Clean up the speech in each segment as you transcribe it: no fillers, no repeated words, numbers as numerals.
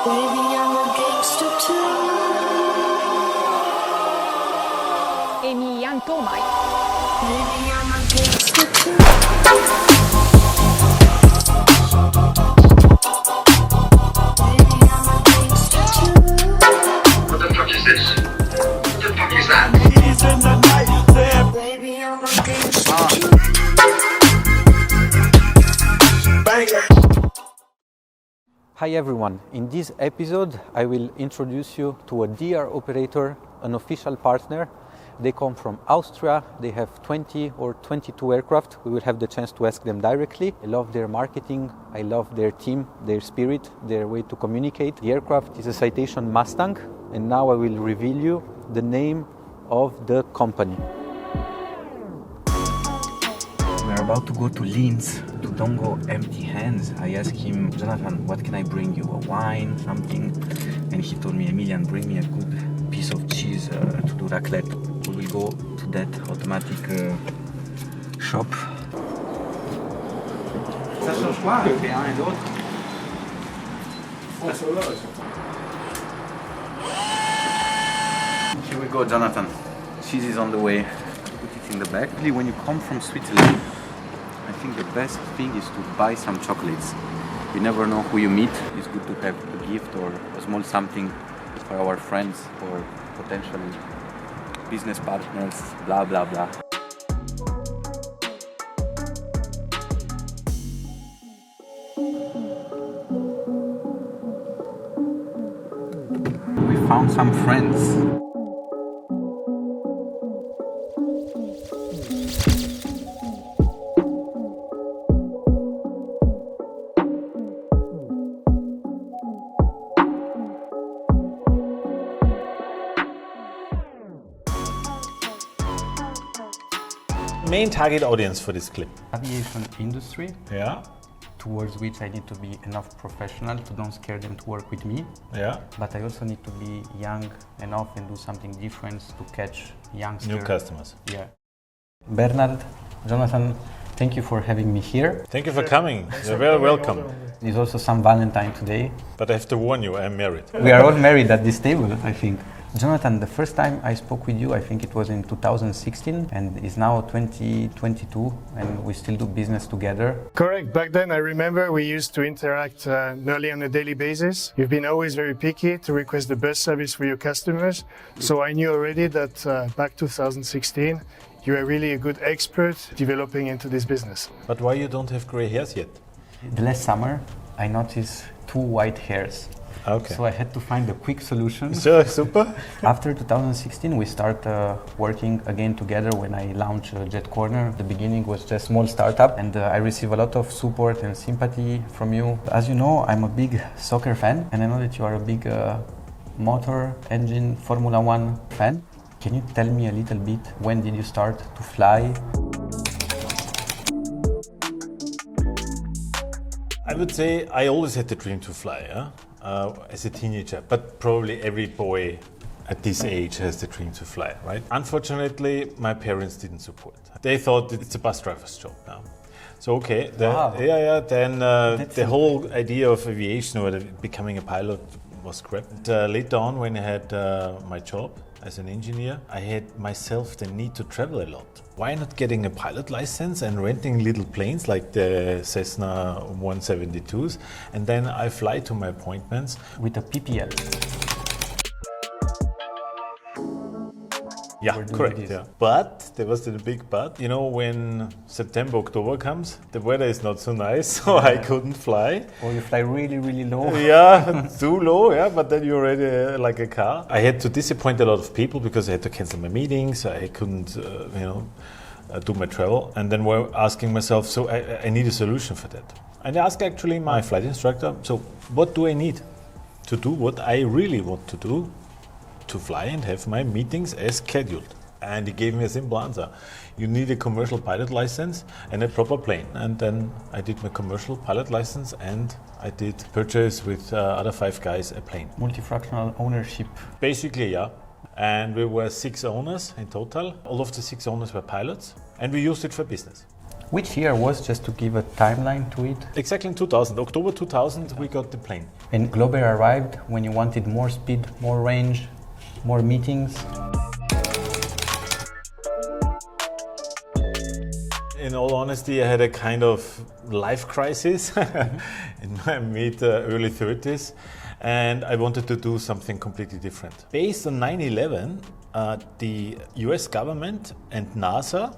Baby, I'm a gangster too. Amy Jan Tomai. Baby, I'm a gangster too. Baby, I'm a gangster too. What the fuck is this? What the fuck is that? Baby, I'm a gangster too. Hi everyone, in this episode I will introduce you to a DR operator, an official partner. They come from Austria, they have 20 or 22 aircraft. We will have the chance to ask them directly. I love their marketing, I love their team, their spirit, their way to communicate. The aircraft is a Citation Mustang, and now I will reveal you the name of the company. We're about to go to Linz. To don't go empty hands, I asked him, Jonathan, what can I bring you? A wine, something? And he told me, Emilian, bring me a good piece of cheese to do raclette. We will go to that automatic shop. Ça change quoi avec un et l'autre? Here we go, Jonathan. Cheese is on the way. Put it in the bag. When you come from Switzerland, I think the best thing is to buy some chocolates. You never know who you meet. It's good to have a gift or a small something for our friends or potential business partners, blah, blah, blah. We found some friends. Main target audience for this clip? Aviation industry, Yeah, towards which I need to be enough professional to don't scare them to work with me. yeah. But I also need to be young enough and do something different to catch youngsters. New customers. Yeah. Bernhard, Jonathan, thank you for having me here. Thank you for coming. You're very welcome. There's also some Valentine today. But I have to warn you, I'm married. We are all married at this table, I think. Jonathan, the first time I spoke with you, I think it was in 2016, and it's now 2022, and we still do business together. Correct. Back then, I remember we used to interact nearly on a daily basis. You've been always very picky to request the best service for your customers. So I knew already that back 2016, you were really a good expert developing into this business. But why you don't have gray hairs yet? The last summer, I noticed 2 white hairs. Okay. So I had to find a quick solution. So, super. After 2016, we started working again together when I launched Jet Corner. The beginning was just a small startup, and I received a lot of support and sympathy from you. As you know, I'm a big soccer fan, and I know that you are a big motor engine Formula One fan. Can you tell me a little bit, when did you start to fly? I would say I always had the dream to fly, as a teenager, but probably every boy at this age has the dream to fly, right? Unfortunately, my parents didn't support. They thought it's a bus driver's job now. So okay, then the whole idea of aviation or becoming a pilot was scrapped. Later on, when I had my job as an engineer, I had myself the need to travel a lot. Why not getting a pilot license and renting little planes like the Cessna 172s, and then I fly to my appointments With a PPL. Yeah, We're doing correct. this. Yeah. But there was the big but. You know, when September, October comes, the weather is not so nice, so I couldn't fly. Or you fly really, really low. Yeah, too low, yeah, but then you're already like a car. I had to disappoint a lot of people because I had to cancel my meetings, I couldn't, do my travel. And then we're asking myself, so I need a solution for that. And I asked actually my flight instructor, so what do I need to do what I really want to do to fly and have my meetings as scheduled? And he gave me a simple answer. You need a commercial pilot license and a proper plane. And then I did my commercial pilot license and I did purchase with other 5 guys a plane. Multifractional ownership. Basically, yeah. And we were 6 owners in total. All of the 6 owners were pilots and we used it for business. Which year was, just to give a timeline to it? Exactly in 2000, October 2000, we got the plane. And GlobeAir arrived when you wanted more speed, more range, more meetings. In all honesty, I had a kind of life crisis in my early 30s, and I wanted to do something completely different. Based on 9/11, the US government and NASA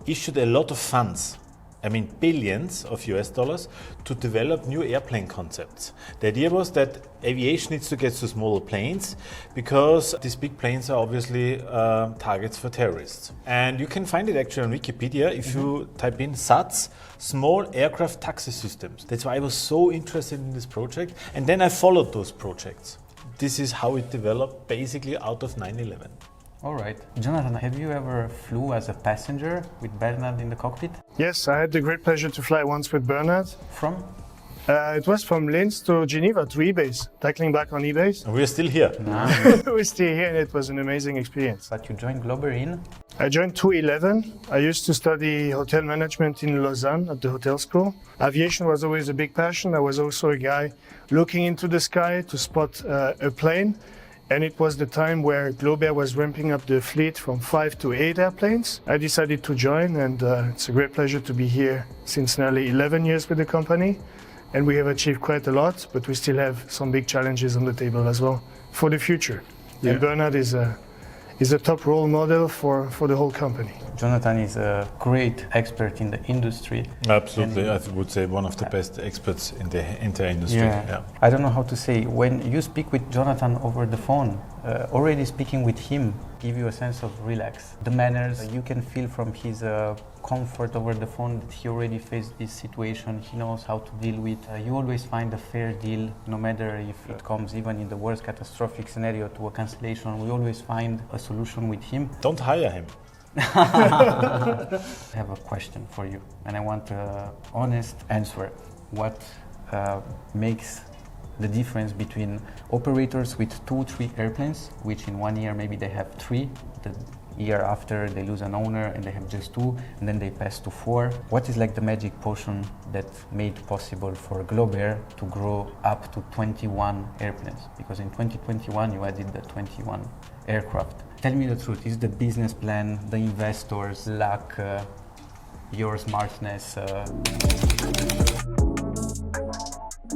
issued a lot of funds, I mean billions of US dollars, to develop new airplane concepts. The idea was that aviation needs to get to smaller planes because these big planes are obviously targets for terrorists. And you can find it actually on Wikipedia if you type in SATS, Small Aircraft Taxi Systems. That's why I was so interested in this project. And then I followed those projects. This is how it developed basically out of 9/11. All right. Jonathan, have you ever flew as a passenger with Bernhard in the cockpit? Yes, I had the great pleasure to fly once with Bernhard. From? It was from Linz to Geneva to eBase, tackling back on eBase. And we are still here. We're still here and it was an amazing experience. But you joined GlobeAir in? I joined 2011. I used to study hotel management in Lausanne at the hotel school. Aviation was always a big passion. I was also a guy looking into the sky to spot a plane. And it was the time where GlobeAir was ramping up the fleet from 5 to 8 airplanes. I decided to join, and it's a great pleasure to be here since nearly 11 years with the company. And we have achieved quite a lot, but we still have some big challenges on the table as well for the future. Yeah. And Bernhard is a top role model for the whole company. Jonathan is a great expert in the industry. Absolutely, I would say one of the best experts in the entire industry. Yeah. I don't know how to say, when you speak with Jonathan over the phone, already speaking with him give you a sense of relax. The manners, you can feel from his comfort over the phone that he already faced this situation, he knows how to deal with. You always find a fair deal, no matter if it comes even in the worst catastrophic scenario to a cancellation, we always find a solution with him. Don't hire him. I have a question for you, and I want an honest answer. What makes the difference between operators with 2-3 airplanes, which in 1 year maybe they have 3, the year after they lose an owner and they have just 2, and then they pass to 4. What is like the magic potion that made possible for GlobeAir to grow up to 21 airplanes? Because in 2021 you added the 21 aircraft. Tell me the truth, is the business plan, the investors, luck, your smartness?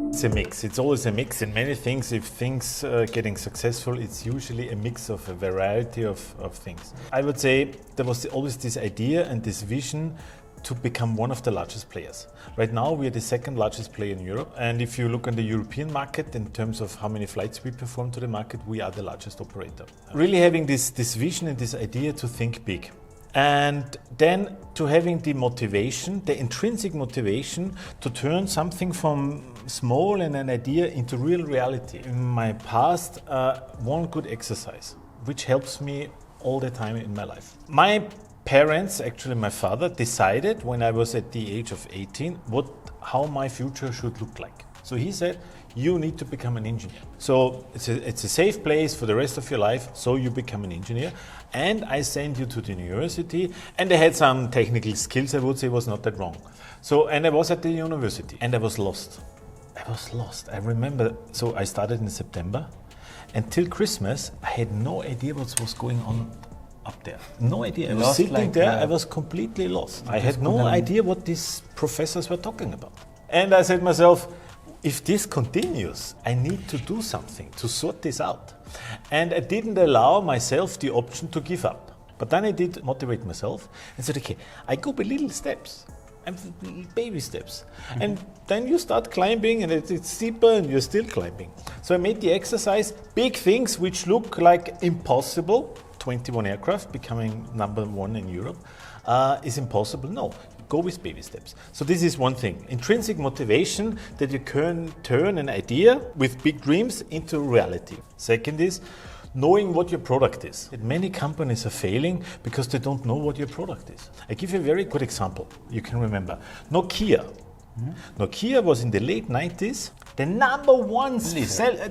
It's a mix. It's always a mix. In many things, if things are getting successful, it's usually a mix of a variety of things. I would say there was always this idea and this vision to become one of the largest players. Right now, we are the second largest player in Europe. And if you look on the European market, in terms of how many flights we perform to the market, we are the largest operator. Really having this vision and this idea to think big. And then to having the motivation, the intrinsic motivation to turn something from small and an idea into real reality. In my past, one good exercise, which helps me all the time in my life. My parents, actually my father, decided when I was at the age of 18 how my future should look like. So he said, you need to become an engineer. So it's a safe place for the rest of your life, so you become an engineer. And I send you to the university, and I had some technical skills, I would say, was not that wrong. So, and I was at the university, and I was lost. I remember, so I started in September. Until Christmas, I had no idea what was going on up there. No idea. I was sitting there, I was completely lost. I had no idea what these professors were talking about. And I said to myself, if this continues, I need to do something to sort this out. And I didn't allow myself the option to give up. But then I did motivate myself and said, okay, I go by little steps. Baby steps. Mm-hmm. And then you start climbing and it's steeper and you're still climbing. So I made the exercise, big things which look like impossible. 21 aircraft becoming number 1 in Europe is impossible. No, go with baby steps. So this is one thing. Intrinsic motivation that you can turn an idea with big dreams into reality. Second is knowing what your product is. Many companies are failing because they don't know what your product is. I give you a very good example you can remember. Nokia. Mm-hmm. Nokia was in the late 90s the number 1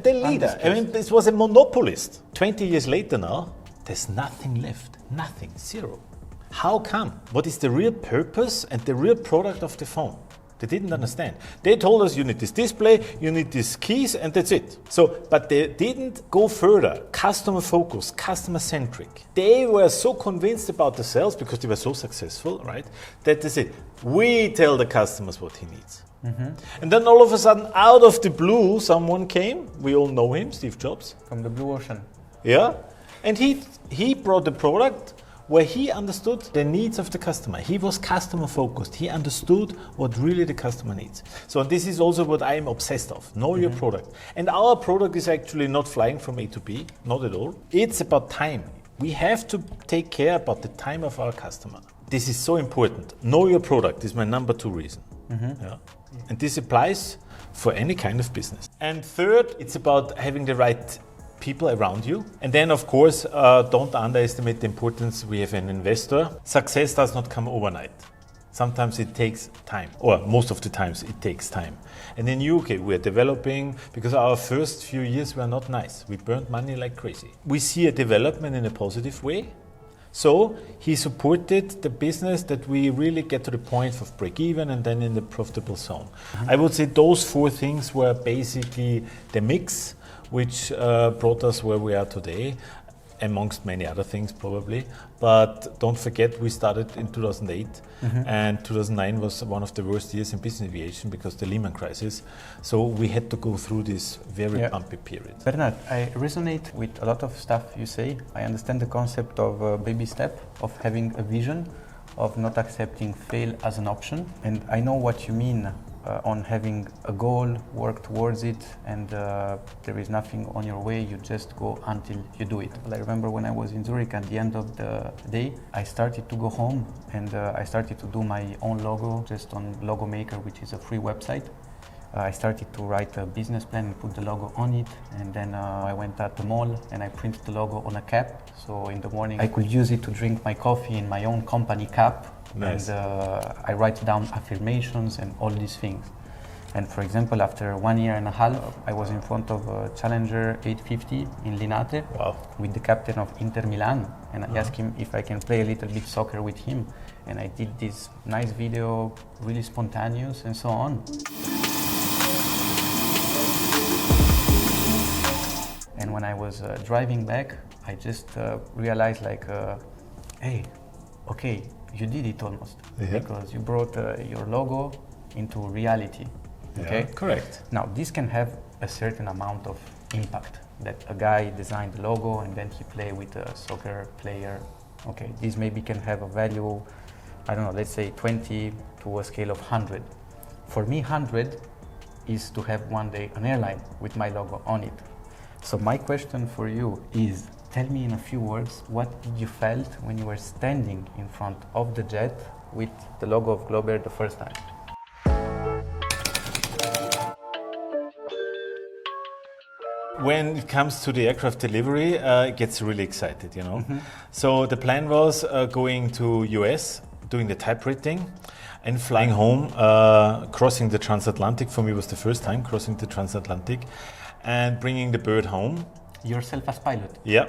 the leader. I mean, this was a monopolist. 20 years later now, there's nothing left. Nothing. Zero. How come? What is the real purpose and the real product of the phone? They didn't understand. They told us you need this display, you need these keys, and that's it. So, but they didn't go further. Customer focused, customer centric. They were so convinced about the sales because they were so successful, right? That they said, we tell the customers what he needs. And then all of a sudden, out of the blue, someone came. We all know him, Steve Jobs. From the blue ocean. Yeah. And he brought the product where he understood the needs of the customer. He was customer focused. He understood what really the customer needs. So this is also what I am obsessed of. Know your product. And our product is actually not flying from A to B, not at all. It's about time. We have to take care about the time of our customer. This is so important. Know your product is my number 2 reason. Yeah. And this applies for any kind of business. And third, it's about having the right people around you. And then, of course, don't underestimate the importance we have an investor. Success does not come overnight. Sometimes it takes time, or most of the times it takes time. And in UK, we're developing, because our first few years were not nice. We burned money like crazy. We see a development in a positive way. So he supported the business that we really get to the point of break even and then in the profitable zone. I would say those 4 things were basically the mix which brought us where we are today, amongst many other things probably. But don't forget, we started in 2008 and 2009 was one of the worst years in business aviation because of the Lehman crisis. So we had to go through this very bumpy period. Bernhard, I resonate with a lot of stuff you say. I understand the concept of baby step, of having a vision, of not accepting fail as an option. And I know what you mean on having a goal, work towards it, and there is nothing on your way, you just go until you do it. But I remember when I was in Zurich, at the end of the day, I started to go home and I started to do my own logo just on Logo Maker, which is a free website. I started to write a business plan and put the logo on it, and then I went at the mall and I printed the logo on a cap, so in the morning I could use it to drink my coffee in my own company cap. Nice. And I write down affirmations and all these things. And for example, after 1 year and a half, I was in front of a Challenger 850 in Linate with the captain of Inter Milan, and I asked him if I can play a little bit soccer with him, and I did this nice video, really spontaneous and so on. And when I was driving back, I just realized like, hey, okay, you did it almost, because you brought your logo into reality. Okay, correct. Now this can have a certain amount of impact, that a guy designed the logo and then he play with a soccer player. Okay, this maybe can have a value, I don't know, let's say 20 to a scale of 100. For me, 100 is to have one day an airline with my logo on it. So my question for you is, tell me in a few words, what did you felt when you were standing in front of the jet with the logo of GlobeAir the first time? When it comes to the aircraft delivery, it gets really excited, you know. So the plan was going to US, doing the type rating, and flying home, crossing the transatlantic. For me, it was the first time crossing the transatlantic, and bringing the bird home. Yourself as pilot? Yeah.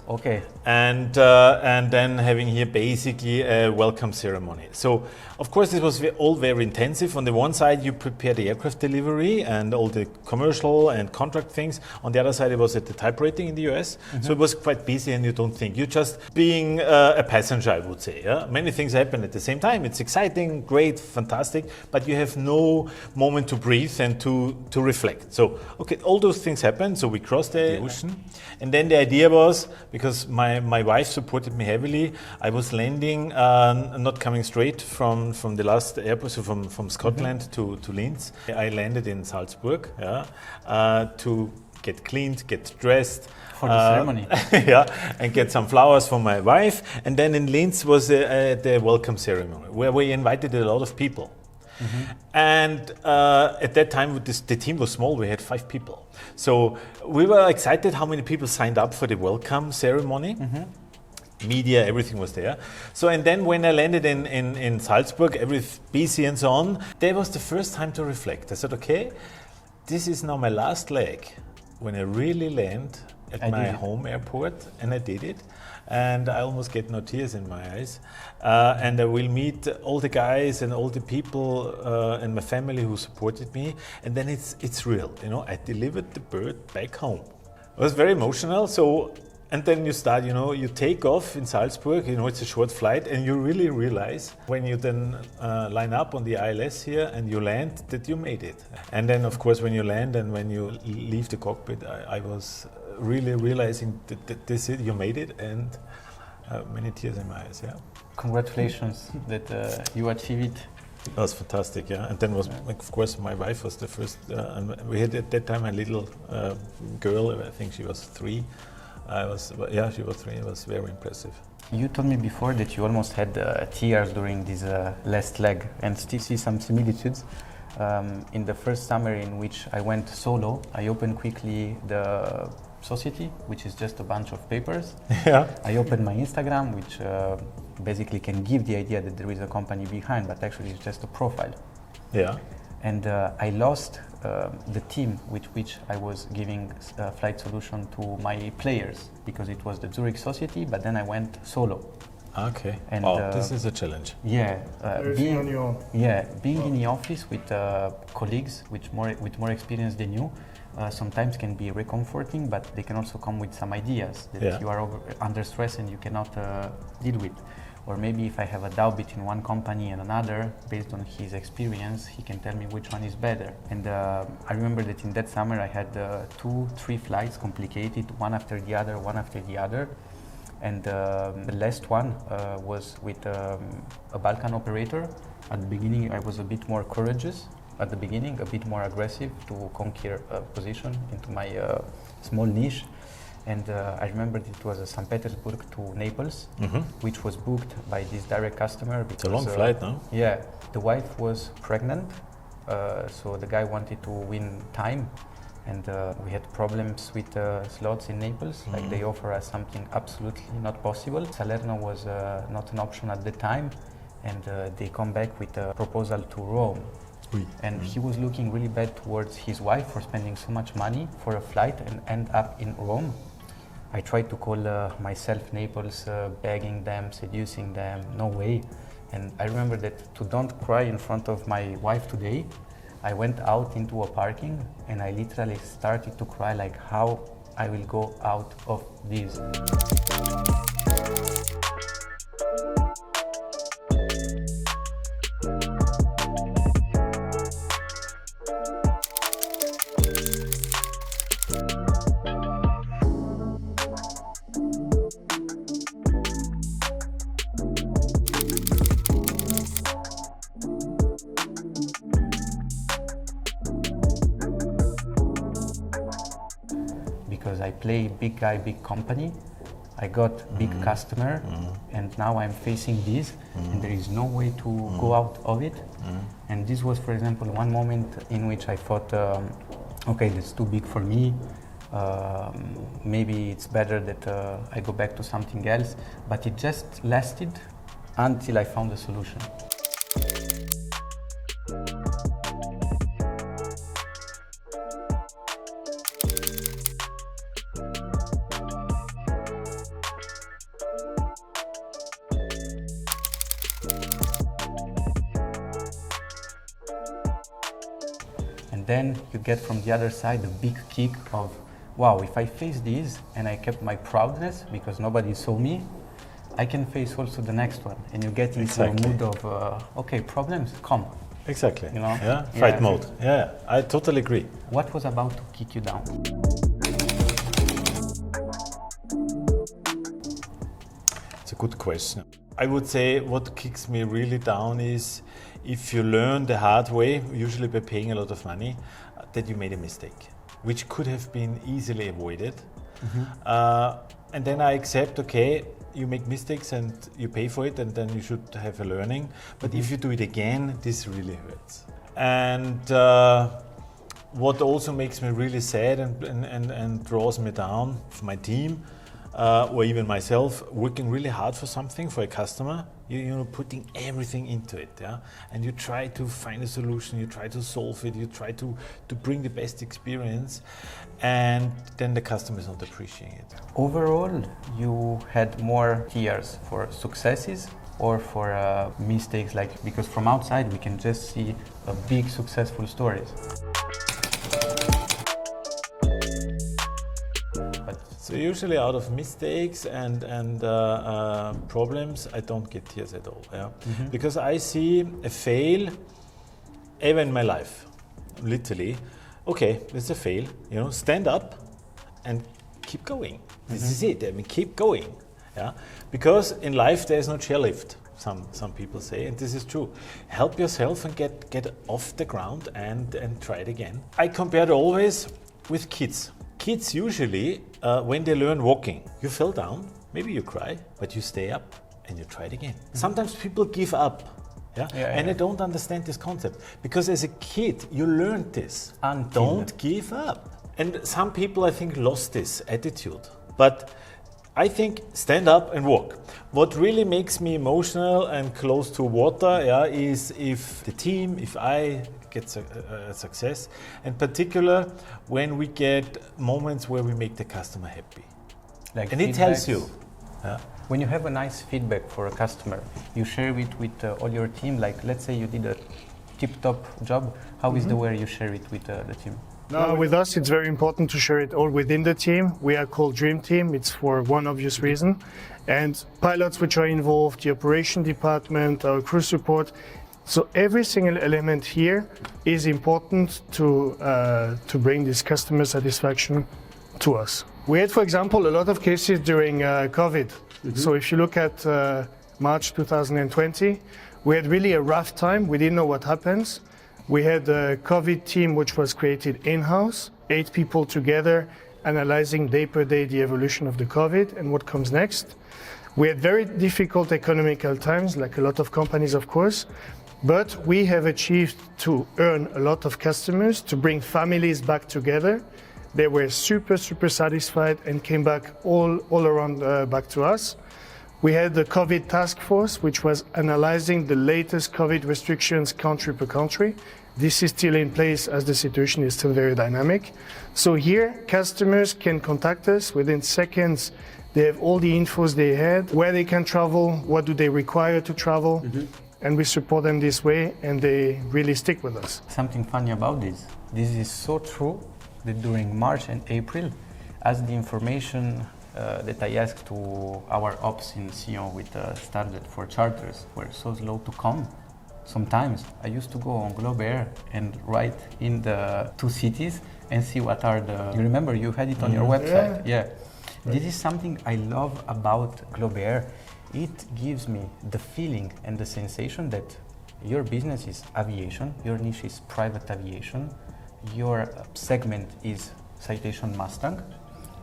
Okay. And then having here basically a welcome ceremony. So, of course, this was all very intensive. On the one side, you prepare the aircraft delivery and all the commercial and contract things. On the other side, it was at the type rating in the US. So it was quite busy, and you don't think. You're just being a passenger, I would say. Yeah? Many things happen at the same time. It's exciting, great, fantastic, but you have no moment to breathe and to reflect. So, okay, all those things happen. So we crossed the ocean. And then the idea was, because my wife supported me heavily, I was landing, not coming straight from the last airport, so from Scotland to Linz. I landed in Salzburg to get cleaned, get dressed. For the ceremony. And get some flowers for my wife. And then in Linz was the welcome ceremony, where we invited a lot of people. And at that time, the team was small. We had 5 people. So we were excited how many people signed up for the welcome ceremony. Media, everything was there. So, and then when I landed in Salzburg, every busy and so on, that was the first time to reflect. I said, okay, this is now my last leg. When I really land, at I my did it. home airport, and I did it. And I almost get no tears in my eyes. And I will meet all the guys and all the people and my family who supported me. And then it's real, you know. I delivered the bird back home. It was very emotional. So, and then you start, you know, you take off in Salzburg. You know, it's a short flight, and you really realize when you then line up on the ILS here and you land that you made it. And then, of course, when you land and when you leave the cockpit, I was really realizing that this is, you made it, and many tears in my eyes. Yeah, Congratulations that you achieved it. that was fantastic. Yeah, and then was of course my wife was the first, and we had at that time a little girl. I think she was 3. She was 3. It was very impressive. You told me before that you almost had tears during this last leg, and still see some similitudes. In the first summer in which I went solo, I opened quickly the society, which is just a bunch of papers. Yeah. I opened my Instagram, which basically can give the idea that there is a company behind, but actually it's just a profile. Yeah. And I lost the team with which I was giving flight solution to my players, because it was the Zurich Society, but then I went solo. Okay. And, this is a challenge. Yeah, Everything on your own. being in the office with colleagues with more experience than you sometimes can be recomforting, but they can also come with some ideas that you are under stress and you cannot deal with. Or maybe if I have a doubt between one company and another, based on his experience, he can tell me which one is better. And I remember that in that summer I had 2-3 flights complicated, one after the other. And the last one was with a Balkan operator. At the beginning, I was a bit more courageous. At the beginning, a bit more aggressive to conquer a position into my small niche. And I remember it was a St. Petersburg to Naples, which was booked by this direct customer. Because, It's a long flight, no? Yeah, the wife was pregnant, so the guy wanted to win time. And we had problems with slots in Naples, like they offer us something absolutely not possible. Salerno was not an option at the time, and they come back with a proposal to Rome. Oui. And he was looking really bad towards his wife for spending so much money for a flight and end up in Rome. I tried to call myself Naples, begging them, seducing them, no way. And I remember that to don't cry in front of my wife today, I went out into a parking and I literally started to cry, like how I will go out of this. Because I play big guy, big company, I got big customer, and now I'm facing this, and there is no way to go out of it. And this was, for example, one moment in which I thought, okay, that's too big for me. Maybe it's better that I go back to something else. But it just lasted until I found a solution. And then you get from the other side a big kick of, wow, if I face this and I kept my proudness because nobody saw me, I can face also the next one. And you get into a mood of, okay, problems, come. Exactly. You know? Yeah, fight mode. Yeah, I totally agree. What was about to kick you down? It's a good question. I would say what kicks me really down is if you learn the hard way, usually by paying a lot of money, that you made a mistake, which could have been easily avoided. And then I accept, okay, you make mistakes and you pay for it, and then you should have a learning. But if you do it again, this really hurts. And what also makes me really sad and draws me down for my team, or even myself, working really hard for something, for a customer, you know, putting everything into it, yeah, and you try to find a solution, you try to solve it, you try to bring the best experience, and then the customer is not appreciating it. Overall, you had more tiers for successes or for mistakes, like, because from outside we can just see a big successful stories. So usually out of mistakes and problems, I don't get tears at all, yeah, because I see a fail ever in my life, literally. Okay, it's a fail, you know, stand up and keep going. This is it. I mean, keep going, yeah, because in life there is no chairlift. Some people say, and this is true. Help yourself and get off the ground and try it again. I compare it always with kids. Kids usually, when they learn walking, you fell down, maybe you cry, but you stay up and you try it again. Sometimes people give up, and they don't understand this concept, because as a kid you learned this. Don't give up. And some people, I think, lost this attitude. But I think stand up and walk. What really makes me emotional and close to water, is if the team, if I get a success, and particular when we get moments where we make the customer happy. Like, and it tells you. When you have a nice feedback for a customer, you share it with all your team. Like, let's say you did a tip-top job. How is the way you share it with the team? No, with us, it's very important to share it all within the team. We are called Dream Team. It's for one obvious reason. And pilots which are involved, the operation department, our crew support. So every single element here is important to bring this customer satisfaction to us. We had, for example, a lot of cases during COVID. So if you look at March 2020, we had really a rough time. We didn't know what happens. We had a COVID team which was created in-house, 8 people together, analyzing day per day the evolution of the COVID and what comes next. We had very difficult economical times, like a lot of companies, of course, but we have achieved to earn a lot of customers, to bring families back together. They were super satisfied and came back all around back to us. We had the COVID task force, which was analyzing the latest COVID restrictions country per country. This is still in place as the situation is still very dynamic. So here, customers can contact us within seconds. They have all the infos they had, where they can travel, what do they require to travel, and we support them this way, and they really stick with us. Something funny about this is so true that during March and April, as the information that I asked to our ops in Sion with Starjet for charters were so slow to come, sometimes I used to go on GlobeAir and write in the 2 cities and see what are the... You remember you had it on your website? Yeah. This is something I love about GlobeAir. It gives me the feeling and the sensation that your business is aviation, your niche is private aviation, your segment is citation Mustang.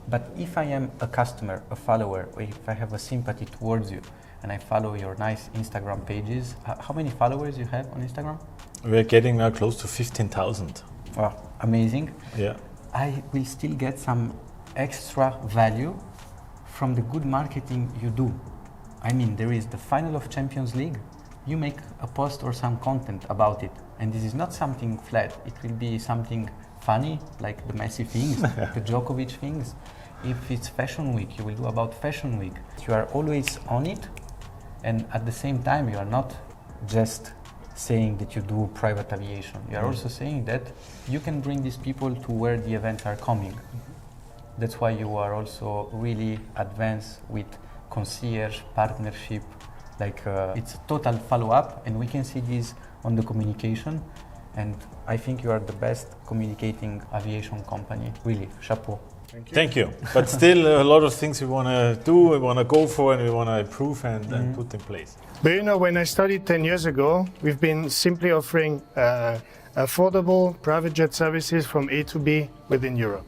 But if I am a customer, a follower, or if I have a sympathy towards you and I follow your nice Instagram pages, how many followers you have on Instagram? We're getting now close to 15,000. Wow, amazing. Yeah. I will still get some extra value from the good marketing you do. I mean, there is the final of Champions League. You make a post or some content about it. And this is not something flat. It will be something funny, like the Messi things, the Djokovic things. If it's Fashion Week, you will do about Fashion Week. You are always on it, and at the same time, you are not just saying that you do private aviation. You are also saying that you can bring these people to where the events are coming. That's why you are also really advanced with Concierge, partnership. Like it's a total follow-up, and we can see this on the communication. And I think you are the best communicating aviation company. Really, chapeau. Thank you. But still a lot of things we want to do, we want to go for, and we want to improve and put in place. But you know, when I started 10 years ago, we've been simply offering affordable private jet services from A to B within Europe.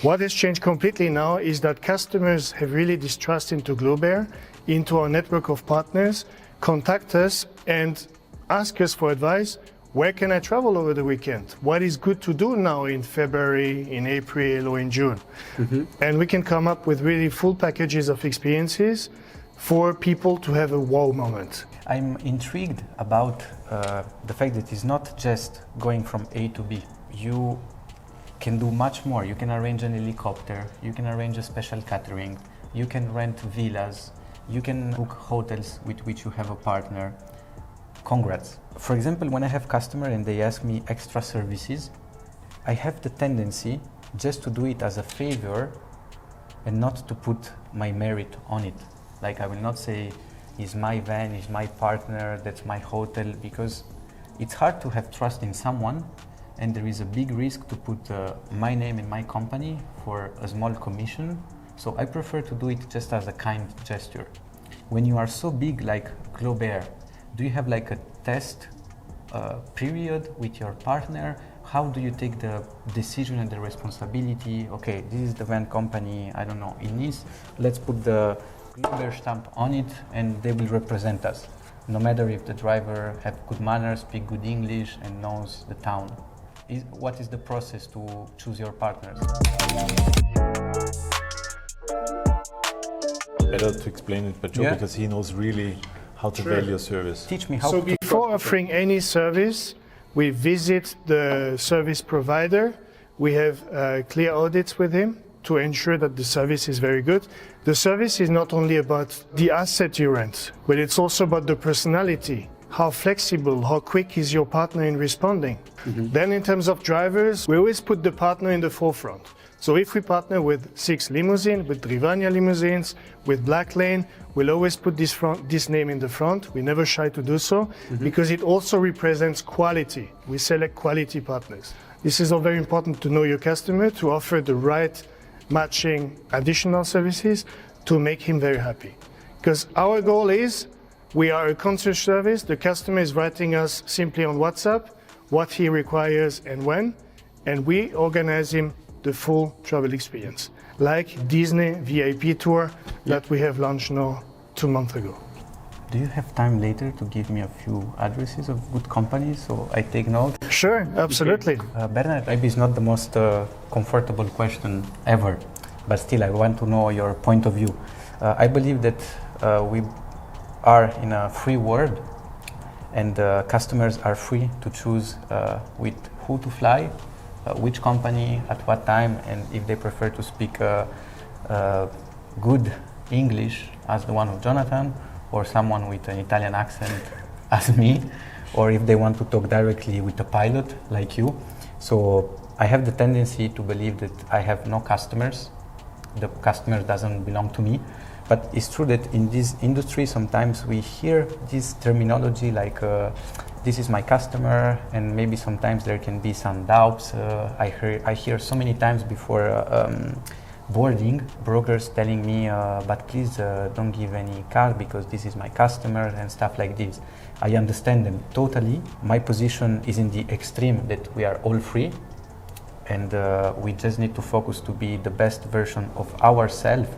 What has changed completely now is that customers have really distrust into GlobeAir, into our network of partners, contact us and ask us for advice. where can I travel over the weekend? What is good to do now in February, in April, or in June? And we can come up with really full packages of experiences for people to have a wow moment. I'm intrigued about the fact that it's not just going from A to B. You can do much more. You can arrange an helicopter, you can arrange a special catering, you can rent villas, you can book hotels with which you have a partner. Congrats. For example, when I have customer and they ask me extra services, I have the tendency just to do it as a favor and not to put my merit on it. Like I will not say, it's my van, it's my partner, that's my hotel, because it's hard to have trust in someone and there is a big risk to put my name in my company for a small commission. So I prefer to do it just as a kind gesture. When you are so big like GlobeAir, do you have like a test period with your partner? How do you take the decision and the responsibility? Okay, this is the van company, I don't know, in Nice. Let's put the GlobeAir stamp on it and they will represent us. No matter if the driver have good manners, speak good English and knows the town. What is the process to choose your partners? Better to explain it, but Joe, because he knows really how to value service. Teach me how. So before offering any service, we visit the service provider. We have clear audits with him to ensure that the service is very good. The service is not only about the asset you rent, but it's also about the personality. How flexible, how quick is your partner in responding? Then in terms of drivers, we always put the partner in the forefront. So if we partner with 6 limousines, with Drivania limousines, with Black Lane, we'll always put this name in the front. We never shy to do so because it also represents quality. We select quality partners. This is all very important to know your customer, to offer the right matching additional services to make him very happy. Because our goal is, we are a concierge service. The customer is writing us simply on WhatsApp what he requires and when, and we organize him the full travel experience, like Disney VIP tour that we have launched now 2 months ago. Do you have time later to give me a few addresses of good companies so I take note? Sure, absolutely. Bernhard, maybe it's not the most comfortable question ever, but still I want to know your point of view. I believe that we are in a free world and customers are free to choose with who to fly, which company, at what time, and if they prefer to speak good English as the one of Jonathan, or someone with an Italian accent as me, or if they want to talk directly with a pilot like you. So I have the tendency to believe that I have no customers. The customer doesn't belong to me. But it's true that in this industry sometimes we hear this terminology like this is my customer, and maybe sometimes there can be some doubts. I hear so many times before boarding, brokers telling me, but please don't give any card because this is my customer and stuff like this. I understand them totally. My position is in the extreme that we are all free and we just need to focus to be the best version of ourselves,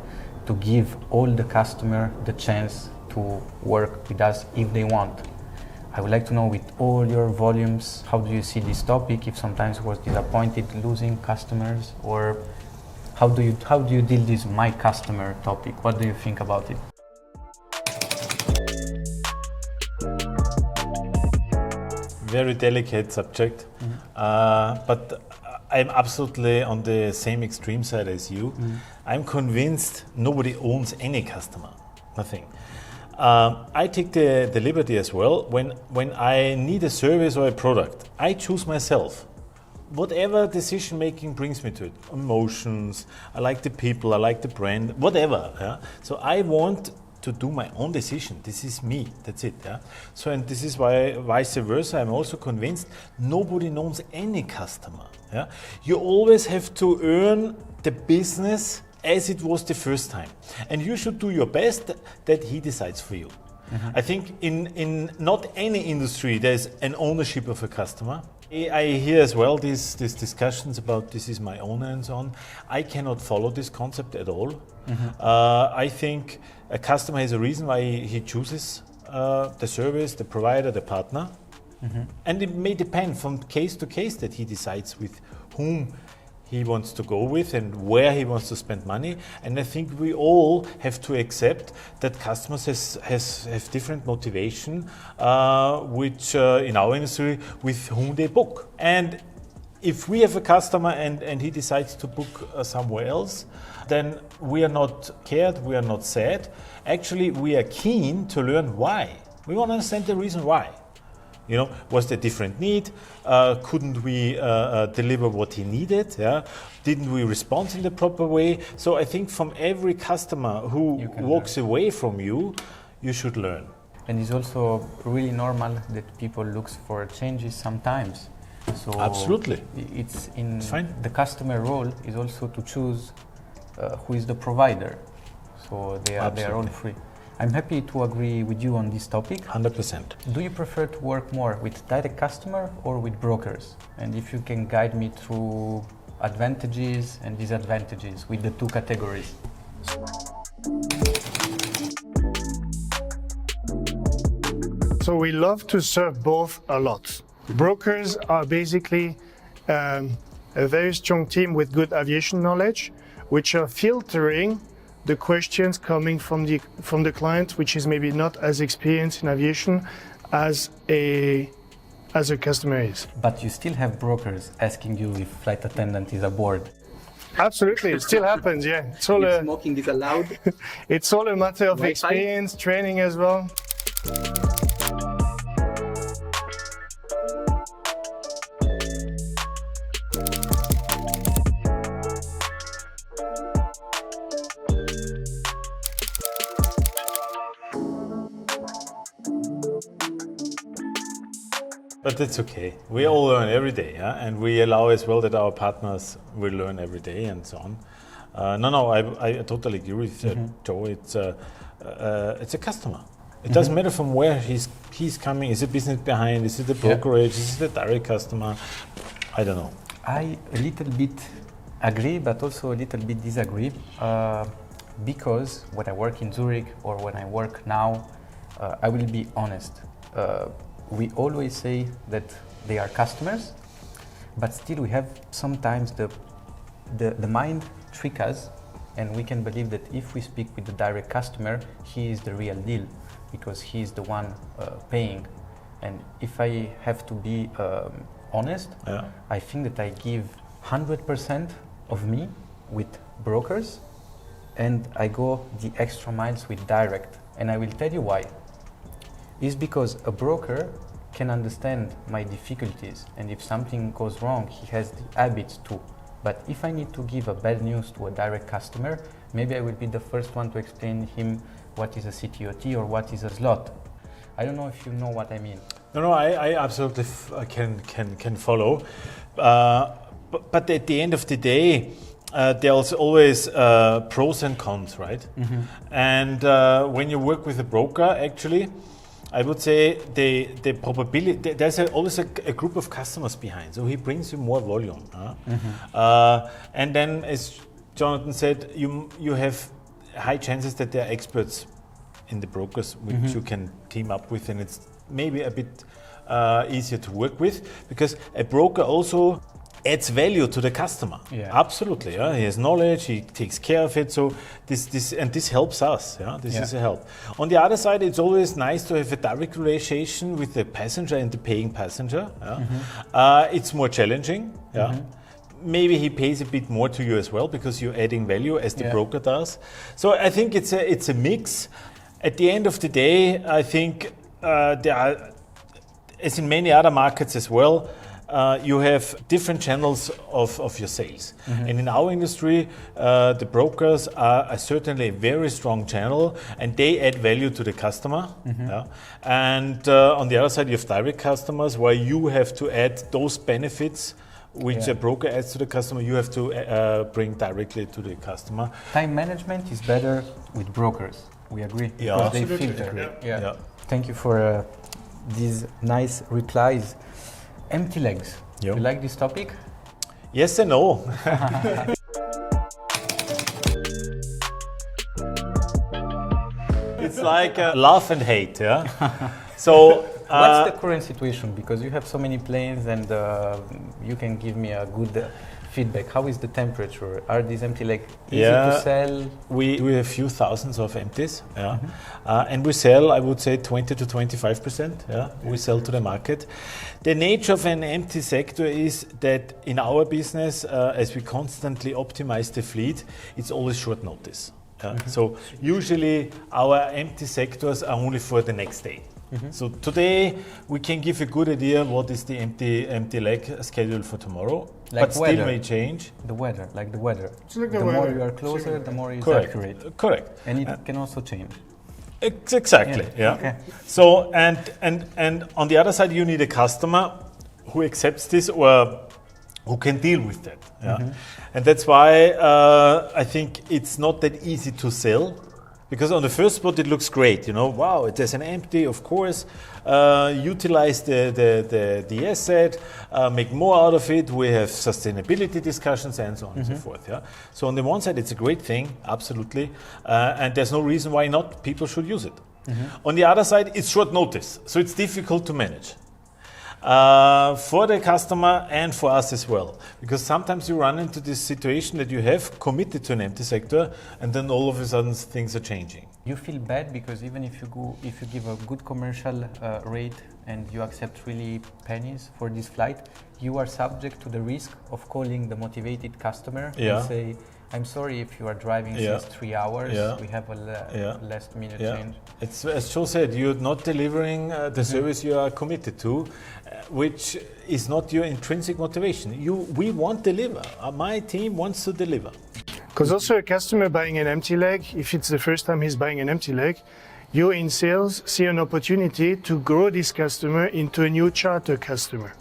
to give all the customer the chance to work with us if they want. I would like to know, with all your volumes, how do you see this topic? If sometimes was disappointed losing customers, or how do you deal this my customer topic? What do you think about it? Very delicate subject, but I'm absolutely on the same extreme side as you. I'm convinced nobody owns any customer, nothing. I take the liberty as well. When I need a service or a product, I choose myself. Whatever decision making brings me to it, emotions, I like the people, I like the brand, whatever. Yeah? So I want to do my own decision. This is me, that's it. Yeah? So, and this is why vice versa, I'm also convinced nobody knows any customer. Yeah? You always have to earn the business as it was the first time. And you should do your best that he decides for you. I think in not any industry there's an ownership of a customer. I hear as well these discussions about this is my owner and so on. I cannot follow this concept at all. I think a customer has a reason why he chooses the service, the provider, the partner. And it may depend from case to case that he decides with whom he wants to go with and where he wants to spend money. And I think we all have to accept that customers have different motivation, which in our industry, with whom they book. And if we have a customer and he decides to book somewhere else, then we are not scared, we are not sad. Actually, we are keen to learn why. We want to understand the reason why. You know, was there different need? Couldn't we deliver what he needed? Yeah? Didn't we respond in the proper way? So I think from every customer who walks away from you, you should learn. And it's also really normal that people look for changes sometimes. So Absolutely. It's in fine. the customer role is also to choose who is the provider. So they are all free. I'm happy to agree with you on this topic. 100%. Do you prefer to work more with direct customer or with brokers? And if you can guide me through advantages and disadvantages with the two categories. So we love to serve both a lot. Brokers are basically a very strong team with good aviation knowledge, which are filtering the questions coming from the client, which is maybe not as experienced in aviation as a customer is. But you still have brokers asking you if flight attendant is aboard. Absolutely, it still happens. Yeah, it's all If smoking is allowed. it's all a matter of Wi-Fi? experience, training as well. But that's okay. We all learn every day, yeah? And we allow as well that our partners will learn every day and so on. I totally agree with Joe. It's a customer. It doesn't matter from where he's coming. Is it business behind? Is it the brokerage? Is it the direct customer? I don't know. I a little bit agree, but also a little bit disagree, because when I work in Zurich or when I work now, I will be honest. We always say that they are customers, but still we have sometimes the mind trick us, and we can believe that if we speak with the direct customer, he is the real deal because he is the one paying. And if I have to be honest, I think that I give 100% of me with brokers, and I go the extra miles with direct. And I will tell you why. Is because a broker can understand my difficulties, and if something goes wrong, he has the habit to. But if I need to give a bad news to a direct customer, maybe I will be the first one to explain him what is a CTOT or what is a slot. I don't know if you know what I mean. No, I absolutely can follow. But at the end of the day, there's always pros and cons, right? And when you work with a broker, actually, I would say the probability, there's always a group of customers behind, so he brings you more volume. And then, as Jonathan said, you have high chances that there are experts in the brokers which you can team up with, and it's maybe a bit easier to work with, because a broker also adds value to the customer. Absolutely. He has knowledge, he takes care of it, so this helps us. This is a help. On the other side, it's always nice to have a direct relation with the passenger and the paying passenger. It's more challenging. Maybe he pays a bit more to you as well because you're adding value as the broker does. So I think it's a mix. At the end of the day, I think there are, as in many other markets as well, you have different channels of your sales. And in our industry, the brokers are certainly a very strong channel, and they add value to the customer. And on the other side, you have direct customers where you have to add those benefits which a broker adds to the customer, you have to bring directly to the customer. Time management is better with brokers. We agree. Because they filter. Thank you for these nice replies. Empty legs. You like this topic? Yes and no. It's like love and hate. So What's the current situation? Because you have so many planes and you can give me a good feedback. How is the temperature? Are these empty legs easy to sell? We have a few thousands of empties, and we sell, I would say, 20 to 25%. Yeah, we sell to the market. The nature of an empty sector is that in our business, as we constantly optimize the fleet, it's always short notice. So usually our empty sectors are only for the next day. So today we can give a good idea what is the empty leg schedule for tomorrow, Like but weather. still may change. The weather, like the weather. It's like the more weather. you are closer, the more it's Correct. accurate. Correct. And it can also change. Exactly. Yeah. Okay. So and on the other side, you need a customer who accepts this or who can deal with that. Yeah. And that's why I think it's not that easy to sell. Because on the first spot it looks great, wow, there's an empty, of course, utilize the asset, make more out of it, we have sustainability discussions and so on and so forth. Yeah. So on the one side it's a great thing, absolutely, and there's no reason why not people should use it. On the other side it's short notice, so it's difficult to manage. For the customer and for us as well, because sometimes you run into this situation that you have committed to an empty sector and then all of a sudden things are changing. You feel bad because even if you give a good commercial rate and you accept really pennies for this flight, you are subject to the risk of calling the motivated customer and say, I'm sorry if you are driving since 3 hours, we have a last minute change. It's, as Joe said, you're not delivering the service you are committed to, which is not your intrinsic motivation. We want to deliver. My team wants to deliver. Because also a customer buying an empty leg, if it's the first time he's buying an empty leg, you in sales see an opportunity to grow this customer into a new charter customer.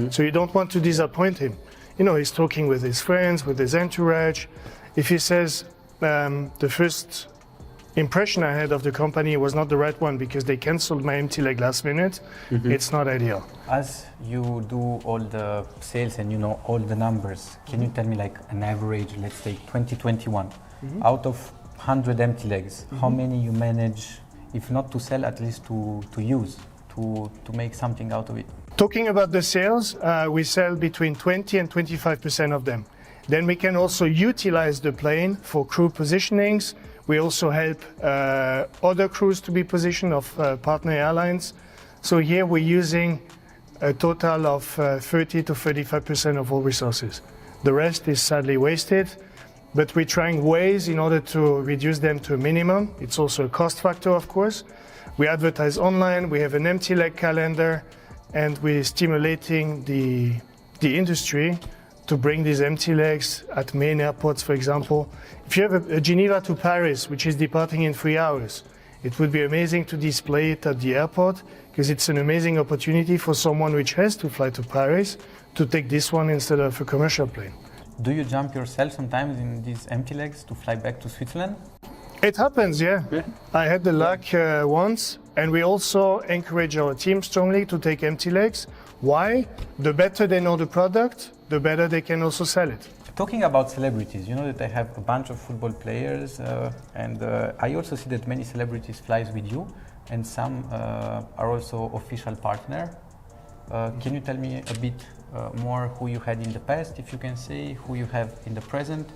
So you don't want to disappoint him. He's talking with his friends, with his entourage. If he says, the first impression I had of the company was not the right one because they canceled my empty leg last minute, it's not ideal. As you do all the sales and you know all the numbers, can you tell me like an average, let's say 2021, out of 100 empty legs, how many you manage, if not to sell, at least to use, to make something out of it? Talking about the sales, we sell between 20 and 25% of them. Then we can also utilize the plane for crew positionings. We also help other crews to be positioned of partner airlines. So here we're using a total of 30 to 35% of all resources. The rest is sadly wasted, but we're trying ways in order to reduce them to a minimum. It's also a cost factor, of course. We advertise online, we have an empty leg calendar, and we're stimulating the industry to bring these empty legs at main airports, for example. If you have a Geneva to Paris, which is departing in 3 hours, it would be amazing to display it at the airport because it's an amazing opportunity for someone which has to fly to Paris to take this one instead of a commercial plane. Do you jump yourself sometimes in these empty legs to fly back to Switzerland? It happens, yeah. I had the luck once, and we also encourage our team strongly to take empty legs. Why? The better they know the product, the better they can also sell it. Talking about celebrities, you know that I have a bunch of football players, and I also see that many celebrities flies with you, and some are also official partner. Can you tell me a bit more who you had in the past, if you can say, who you have in the present,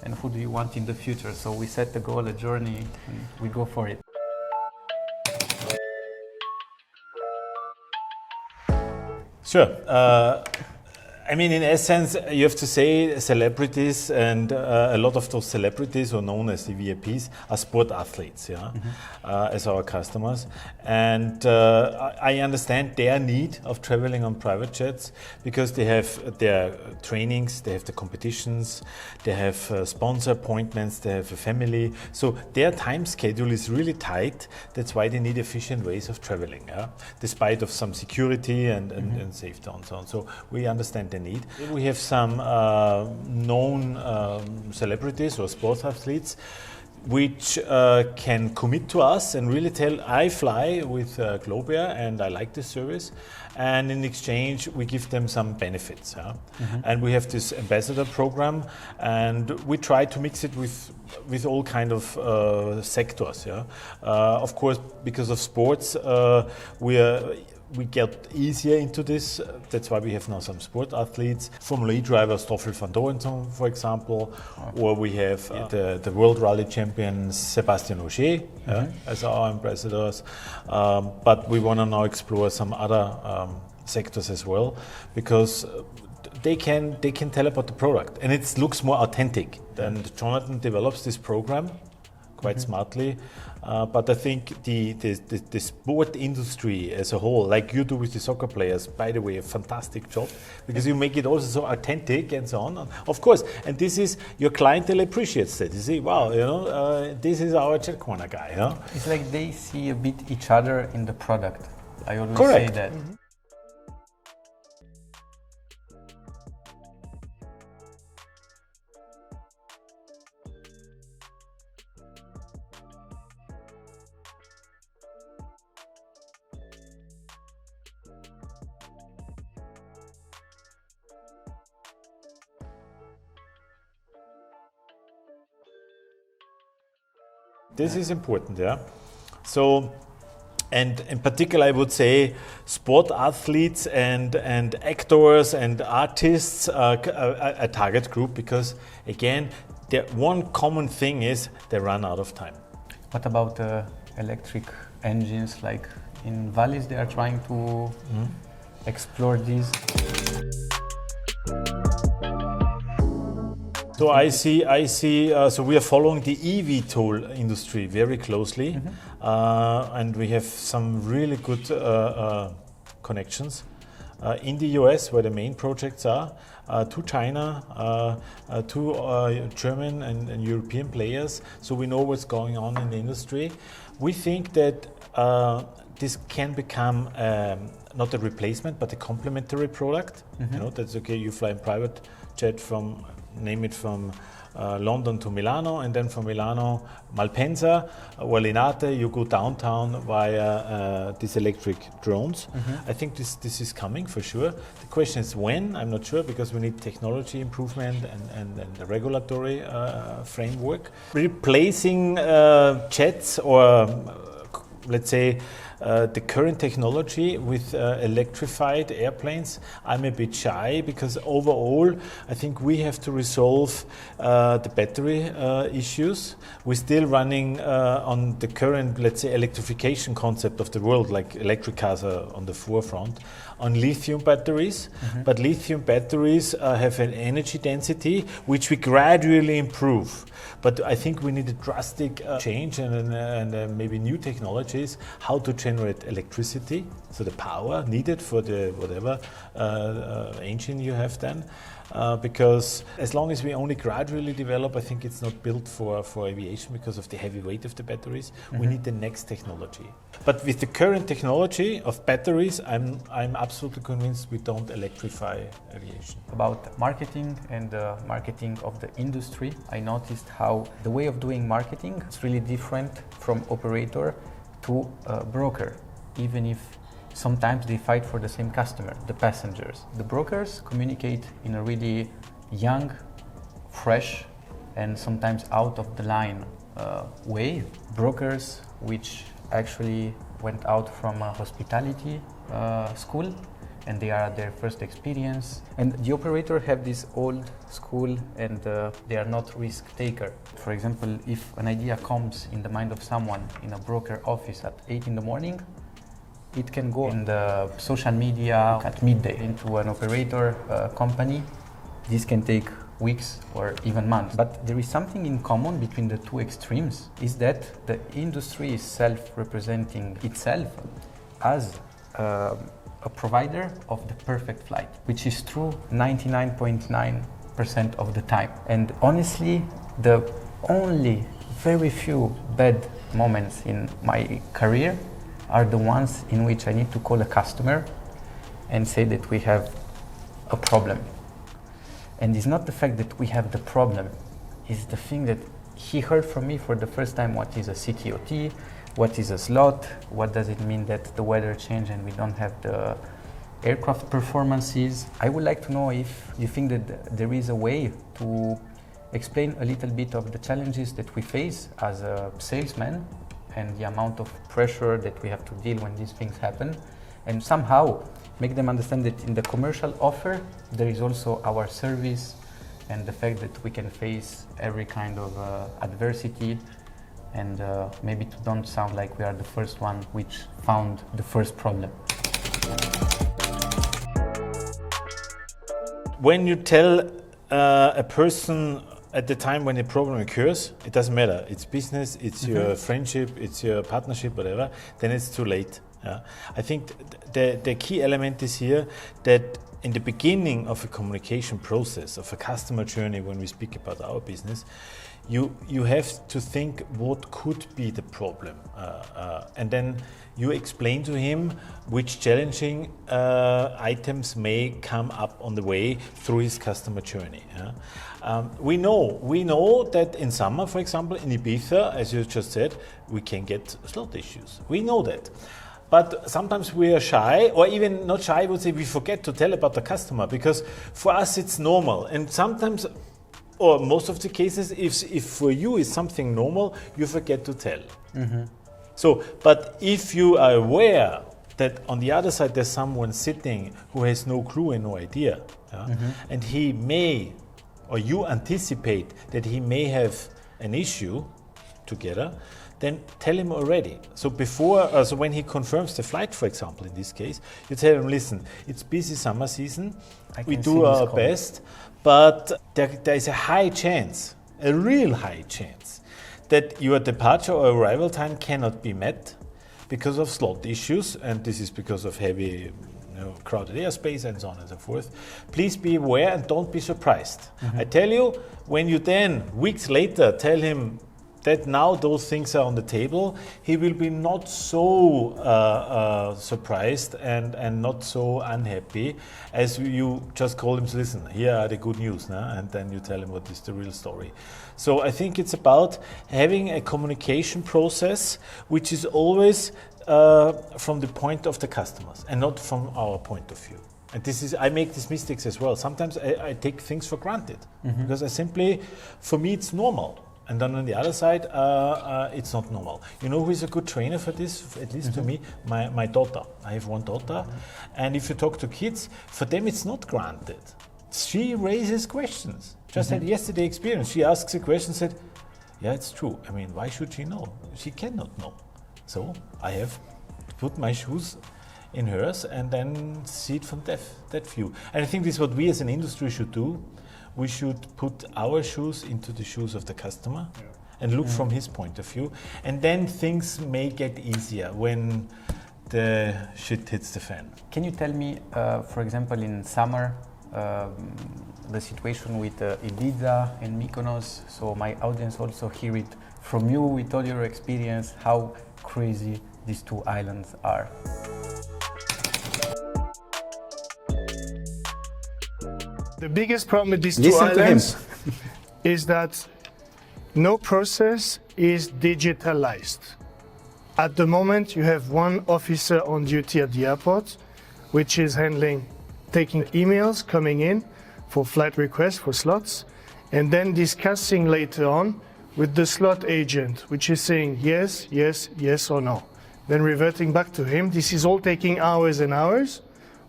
and who do you want in the future? So we set the goal, a journey, and we go for it. Sure. I mean, in essence, you have to say celebrities, and a lot of those celebrities, who are known as the VIPs, are sport athletes, as our customers. And I understand their need of traveling on private jets because they have their trainings, they have the competitions, they have sponsor appointments, they have a family. So their time schedule is really tight. That's why they need efficient ways of traveling, despite of some security and safety and so on. So we understand the need. We have some known celebrities or sports athletes which can commit to us and really tell, I fly with GlobeAir and I like this service, and in exchange we give them some benefits. And we have this ambassador program, and we try to mix it with all kind of sectors. Of course, because of sports, we get easier into this. That's why we have now some sport athletes, Formula E driver Stoffel van Dorenthal, for example, or we have the World Rally champion Sebastian Ogier as our ambassadors. But we want to now explore some other sectors as well, because they can tell about the product, and it looks more authentic. And Jonathan develops this program quite smartly. But I think the sport industry as a whole, like you do with the soccer players, by the way, a fantastic job, because you make it also so authentic and so on. Of course, and this is, your clientele appreciates that. You see, wow, this is our jet corner guy. It's like they see a bit each other in the product. I always Correct. say that. This is important, yeah. So, and in particular, I would say sport athletes and actors and artists are a target group, because again, the one common thing is they run out of time. What about electric engines? Like in valleys, they are trying to explore these. So I see. So we are following the eVTOL industry very closely, and we have some really good connections in the US, where the main projects are, to China, to German and European players. So we know what's going on in the industry. We think that this can become not a replacement, but a complementary product. That's okay. You fly in private jet from, name it, from London to Milano, and then from Milano, Malpensa or Linate, you go downtown via these electric drones. I think this is coming for sure. The question is when. I'm not sure, because we need technology improvement and the regulatory framework. Replacing jets, or let's say the current technology with electrified airplanes, I'm a bit shy, because overall I think we have to resolve the battery issues. We're still running on the current, let's say, electrification concept of the world, like electric cars are on the forefront, on lithium batteries. But lithium batteries have an energy density which we gradually improve. But I think we need a drastic change and maybe new technologies, how to generate electricity, so the power needed for the whatever engine you have then. Because as long as we only gradually develop, I think it's not built for aviation because of the heavy weight of the batteries. We need the next technology. But with the current technology of batteries, I'm absolutely convinced we don't electrify aviation. About marketing and the marketing of the industry, I noticed how the way of doing marketing is really different from operator to broker, even if sometimes they fight for the same customer, the passengers. The brokers communicate in a really young, fresh, and sometimes out of the line way. Brokers which actually went out from a hospitality school, and they are their first experience. And the operator have this old school, and they are not risk taker. For example, if an idea comes in the mind of someone in a broker office at 8 in the morning, it can go in the social media at midday into an operator company. This can take weeks or even months. But there is something in common between the two extremes, is that the industry is self-representing itself as a provider of the perfect flight, which is true 99.9% of the time. And honestly, the only very few bad moments in my career are the ones in which I need to call a customer and say that we have a problem. And it's not the fact that we have the problem, it's the thing that he heard from me for the first time what is a CTOT, what is a slot, what does it mean that the weather changed and we don't have the aircraft performances. I would like to know if you think that there is a way to explain a little bit of the challenges that we face as a salesman and the amount of pressure that we have to deal when these things happen, and somehow make them understand that in the commercial offer there is also our service and the fact that we can face every kind of adversity, and maybe to don't sound like we are the first one which found the first problem. When you tell a person at the time when a problem occurs, it doesn't matter. It's business, it's your friendship, it's your partnership, whatever, then it's too late. Yeah. I think the key element is here that in the beginning of a communication process, of a customer journey, when we speak about our business, you have to think what could be the problem, and then you explain to him which challenging items may come up on the way through his customer journey. Yeah? We know that in summer, for example, in Ibiza, as you just said, we can get slot issues. We know that. But sometimes we are shy, or even not shy, I would say we forget to tell about the customer, because for us it's normal. And sometimes, or most of the cases, if for you is something normal, you forget to tell. So, but if you are aware that on the other side there's someone sitting who has no clue and no idea, and he may, or you anticipate that he may have an issue together, then tell him already. So before, so when he confirms the flight, for example, in this case, you tell him, listen, it's busy summer season, we do our best, but there is a high chance, a real high chance, that your departure or arrival time cannot be met because of slot issues, and this is because of heavy, crowded airspace and so on and so forth. Please be aware and don't be surprised. I tell you, when you then, weeks later, tell him that now those things are on the table, he will be not so surprised and not so unhappy as you just call him to listen, here are the good news, and then you tell him what is the real story. So I think it's about having a communication process which is always from the point of the customers and not from our point of view. And this is, I make these mistakes as well. Sometimes I take things for granted because I simply, for me it's normal. And then on the other side, it's not normal. You know who is a good trainer for this, at least to me? My daughter. I have one daughter. And if you talk to kids, for them it's not granted. She raises questions. Just had yesterday experience. She asks a question, said, yeah, it's true. I mean, why should she know? She cannot know. So I have to put my shoes in hers and then see it from that view. And I think this is what we as an industry should do. We should put our shoes into the shoes of the customer and look from his point of view. And then things may get easier when the shit hits the fan. Can you tell me, for example, in summer, the situation with Ibiza and Mykonos, so my audience also hear it from you with all your experience, how crazy these two islands are. The biggest problem with these two islands is that no process is digitalized. At the moment, you have one officer on duty at the airport, which is taking emails coming in for flight requests for slots, and then discussing later on with the slot agent, which is saying yes, yes, yes or no. Then reverting back to him. This is all taking hours and hours.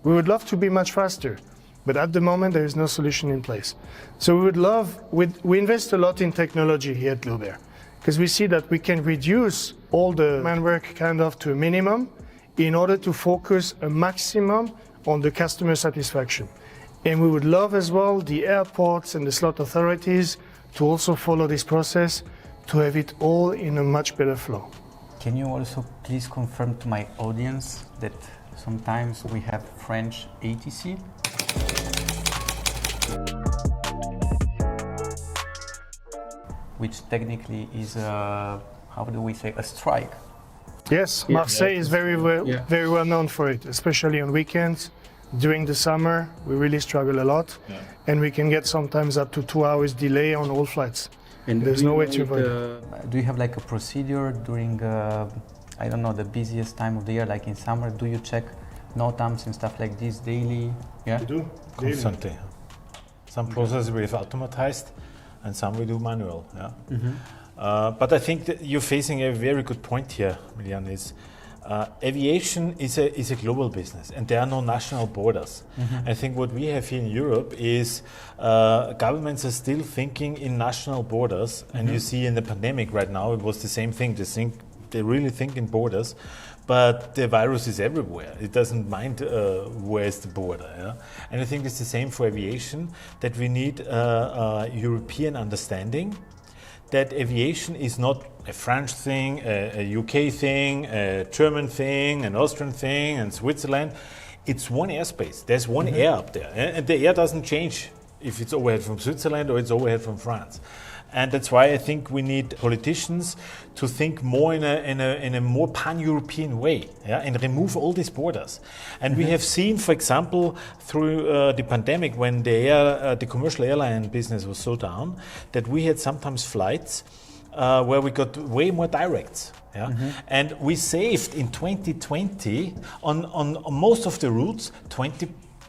We would love to be much faster. But at the moment, there is no solution in place. So we invest a lot in technology here at GlobeAir, because we see that we can reduce all the manwork to a minimum in order to focus a maximum on the customer satisfaction. And we would love as well the airports and the slot authorities to also follow this process to have it all in a much better flow. Can you also please confirm to my audience that sometimes we have French ATC? Which technically is how do we say, a strike? Yes, Marseille is very well known for it, especially on weekends. During the summer, we really struggle a lot, and we can get sometimes up to 2 hours delay on all flights. And there's no way to avoid it. Do you have like a procedure during, I don't know, the busiest time of the year, like in summer? Do you check NOTAMs and stuff like this daily? Yeah, We do. Constantly. Some processes we have automatized, and some we do manual. Yeah. But I think that you're facing a very good point here, Milian, is Aviation is a global business, and there are no national borders. I think what we have here in Europe is governments are still thinking in national borders, and you see in the pandemic right now it was the same thing. They really think in borders, but the virus is everywhere. It doesn't mind where is the border. Yeah? And I think it's the same for aviation, that we need European understanding that aviation is not a French thing, a UK thing, a German thing, an Austrian thing, and Switzerland. It's one airspace. There's one air up there, and the air doesn't change if it's overhead from Switzerland or it's overhead from France. And that's why I think we need politicians to think more in a more pan-European way, yeah, and remove all these borders. And we have seen, for example, through the pandemic, when the commercial airline business was so down, that we had sometimes flights where we got way more directs. Yeah? And we saved in 2020 on most of the routes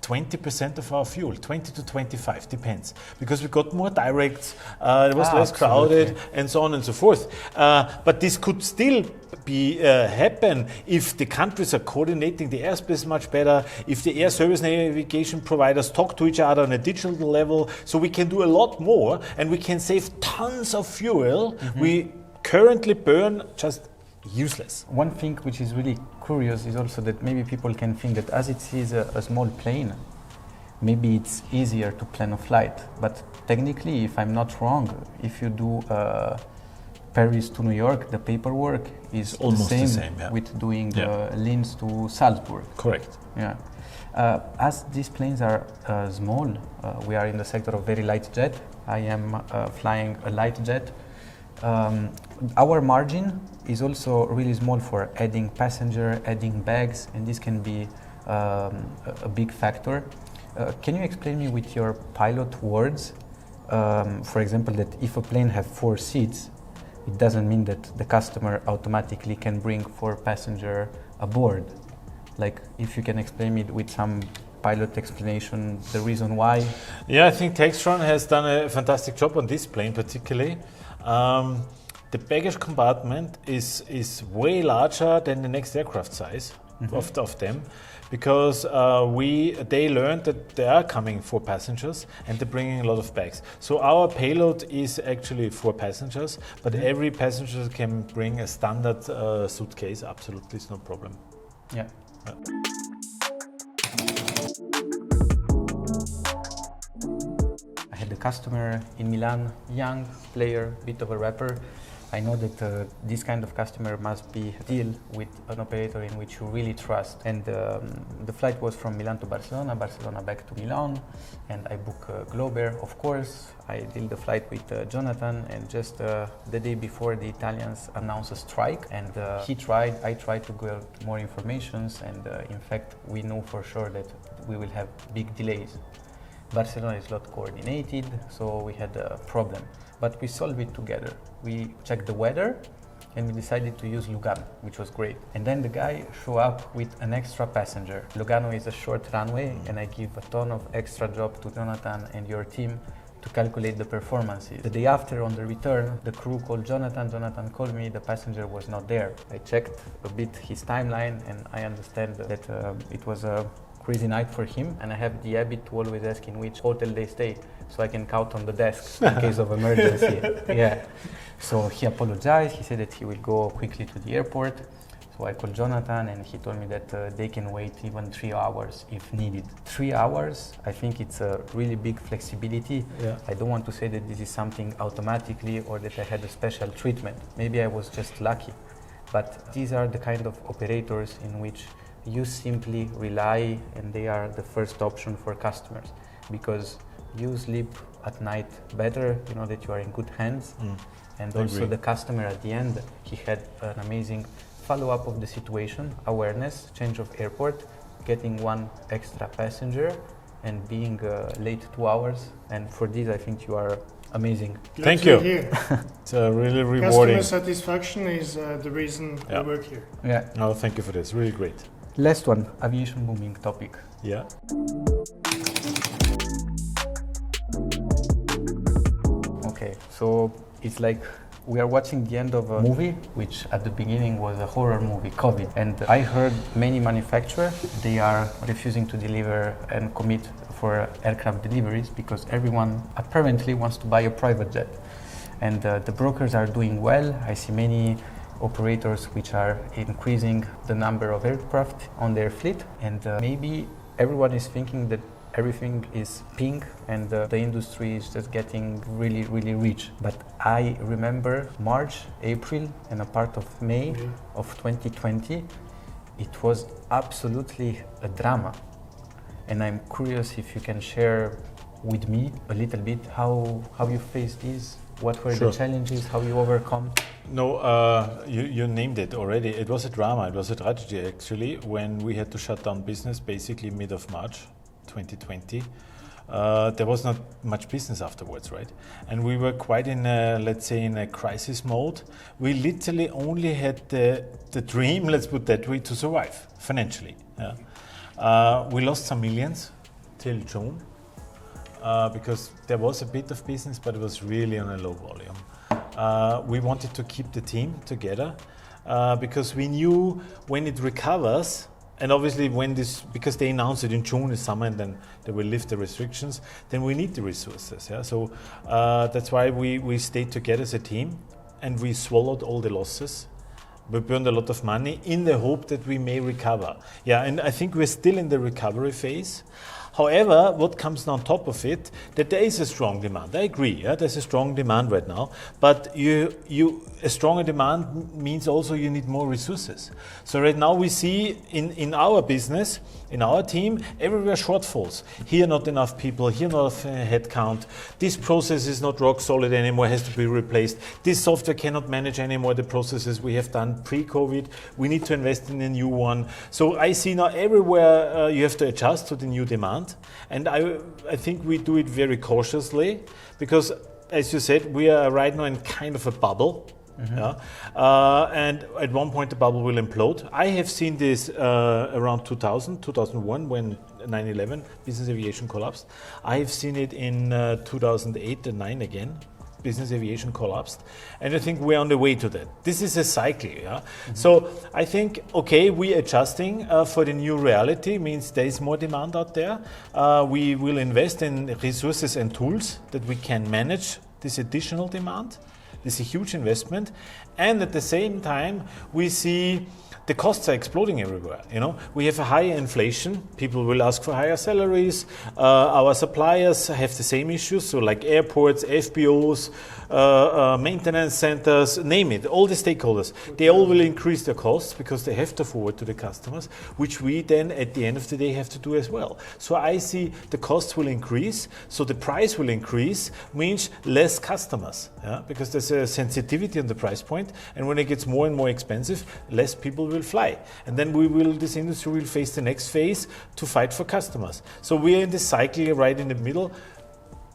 20% of our fuel, 20 to 25, depends. Because we got more directs, it was less crowded, and so on and so forth. But this could still be happen if the countries are coordinating the airspace much better, if the air service navigation providers talk to each other on a digital level, so we can do a lot more, and we can save tons of fuel we currently burn just useless. One thing which is really curious is also that maybe people can think that as it is a small plane, maybe it's easier to plan a flight. But technically, if I'm not wrong, if you do Paris to New York, the paperwork is almost the the same, same, yeah. with doing Yeah. Linz to Salzburg. Correct. Yeah. As these planes are small, we are in the sector of very light jet. I am flying a light jet. Our margin is also really small for adding passenger, adding bags, and this can be a big factor. Can you explain me with your pilot words, for example, that if a plane has 4 seats, it doesn't mean that the customer automatically can bring 4 passengers aboard? Like, if you can explain me with some pilot explanation, the reason why? Yeah, I think Textron has done a fantastic job on this plane particularly. The baggage compartment is way larger than the next aircraft size of them, because they learned that they are coming 4 passengers and they're bringing a lot of bags. So our payload is actually 4 passengers, but every passenger can bring a standard suitcase. Absolutely, it's no problem. Yeah. I had a customer in Milan, young player, bit of a rapper. I know that this kind of customer must be deal with an operator in which you really trust. And the flight was from Milan to Barcelona, Barcelona back to Milan, and I booked GlobeAir, of course. I did the flight with Jonathan, and just the day before the Italians announced a strike, and I tried to get more informations, and in fact we know for sure that we will have big delays. Barcelona is not coordinated, so we had a problem. But we solved it together. We checked the weather and we decided to use Lugano, which was great. And then the guy showed up with an extra passenger. Lugano is a short runway, and I give a ton of extra job to Jonathan and your team to calculate the performances. The day after, on the return, the crew called Jonathan. Jonathan called me, the passenger was not there. I checked a bit his timeline, and I understand that it was a crazy night for him, and I have the habit to always ask in which hotel they stay, so I can count on the desk in case of emergency. Yeah. So he apologized. He said that he will go quickly to the airport. So I called Jonathan, and he told me that they can wait even 3 hours if needed. 3 hours, I think it's a really big flexibility. Yeah. I don't want to say that this is something automatically or that I had a special treatment. Maybe I was just lucky. But these are the kind of operators in which you simply rely, and they are the first option for customers, because you sleep at night better, you know that you are in good hands. And also the customer at the end, he had an amazing follow-up of the situation, awareness, change of airport, getting 1 extra passenger, and being late 2 hours. And for this, I think you are amazing. Thank you. Here. It's really rewarding. Customer satisfaction is the reason Yeah. we work here. Yeah. No, thank you for this. Really great. Last one, aviation booming topic. Yeah. Okay, so it's like We are watching the end of a movie, which at the beginning was a horror movie, COVID. And I heard many manufacturers, they are refusing to deliver and commit for aircraft deliveries because everyone apparently wants to buy a private jet. And the brokers are doing well. I see many operators which are increasing the number of aircraft on their fleet. And maybe everyone is thinking that everything is pink and the industry is just getting really, really rich. But I remember March, April and a part of May of 2020, it was absolutely a drama. And I'm curious if you can share with me a little bit how you faced this, what were the challenges, how you overcome. No, you named it already. It was a drama, it was a tragedy actually, when we had to shut down business basically mid of March 2020. There was not much business afterwards, right? And we were quite in a, let's say, in a crisis mode. We literally only had the dream, let's put that way, to survive financially. Yeah. We lost some millions till June because there was a bit of business, but it was really on a low volume. We wanted to keep the team together because we knew when it recovers, and obviously because they announced it in June, the summer, and then they will lift the restrictions, then we need the resources. Yeah? So that's why we stayed together as a team and we swallowed all the losses. We burned a lot of money in the hope that we may recover. Yeah, and I think we're still in the recovery phase. However, what comes on top of it, that there is a strong demand. I agree, yeah? There's a strong demand right now, but a stronger demand means also you need more resources. So right now we see in our business, in our team, everywhere shortfalls. Here not enough people, here not enough headcount. This process is not rock solid anymore, has to be replaced. This software cannot manage anymore the processes we have done pre-COVID. We need to invest in a new one. So I see now everywhere you have to adjust to the new demand. And I think we do it very cautiously because, as you said, we are right now in kind of a bubble. Mm-hmm. Yeah? And at one point the bubble will implode. I have seen this around 2001 when 9/11 business aviation collapsed. I have seen it in 2008 and 9 again. Business aviation collapsed, and I think we're on the way to that. This is a cycle, yeah. Mm-hmm. So I think, okay, we're adjusting for the new reality. Means there is more demand out there. We will invest in resources and tools that we can manage this additional demand. This is a huge investment, and at the same time, we see the costs are exploding everywhere. You know, we have a higher inflation. People will ask for higher salaries. Our suppliers have the same issues. So, like airports, FBOs, maintenance centers, name it. All the stakeholders, they all will increase their costs because they have to forward to the customers, which we then, at the end of the day, have to do as well. So I see the costs will increase. So the price will increase, means less customers, yeah? Because there's a sensitivity on the price point, and when it gets more and more expensive, less people will fly, and then this industry will face the next phase to fight for customers. So we are in this cycle right in the middle.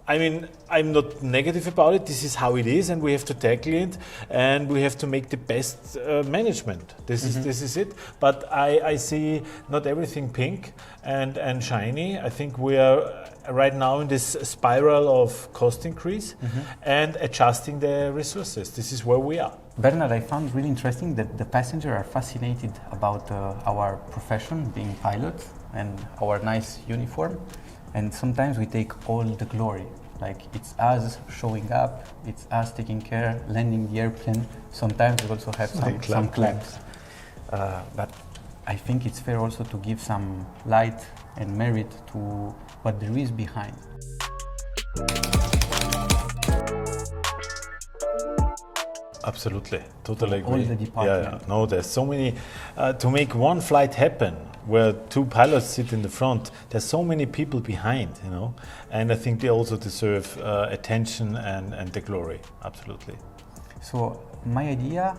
I mean, I'm not negative about it. This is how it is, and we have to tackle it, and we have to make the best management. This is it. But I see not everything pink and shiny. I think we are right now in this spiral of cost increase and adjusting the resources. This is where we are. Bernhard, I found really interesting that the passengers are fascinated about our profession, being pilots, and our nice uniform. And sometimes we take all the glory. Like, it's us showing up, it's us taking care, landing the airplane. Sometimes we also have some claps. But I think it's fair also to give some light and merit to what there is behind. Absolutely, totally agree. All the department. Yeah. No, there's so many. To make one flight happen, where two pilots sit in the front, there's so many people behind, you know, and I think they also deserve attention and the glory. Absolutely. So my idea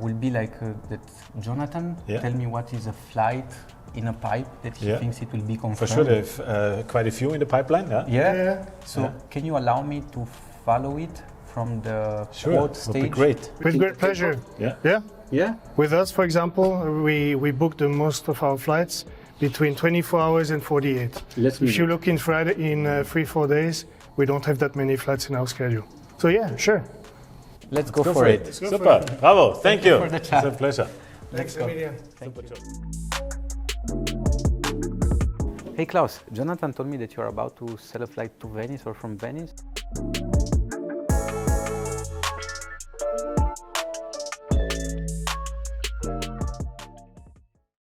will be like that. Jonathan, tell me what is a flight in a pipe that he thinks it will be confirmed. For sure, there's quite a few in the pipeline. Yeah. So can you allow me to follow it from the quote stage? Would be great. With great pleasure. Yeah. With us, for example, we book the most of our flights between 24 hours and 48. If you look in 3-4 days, we don't have that many flights in our schedule. So yeah, sure. Let's go Go for it. go Super. for Bravo. Thank you. for the chat. It's a pleasure. Thanks, Emilian. Hey Klaus, Jonathan told me that you are about to sell a flight to Venice or from Venice.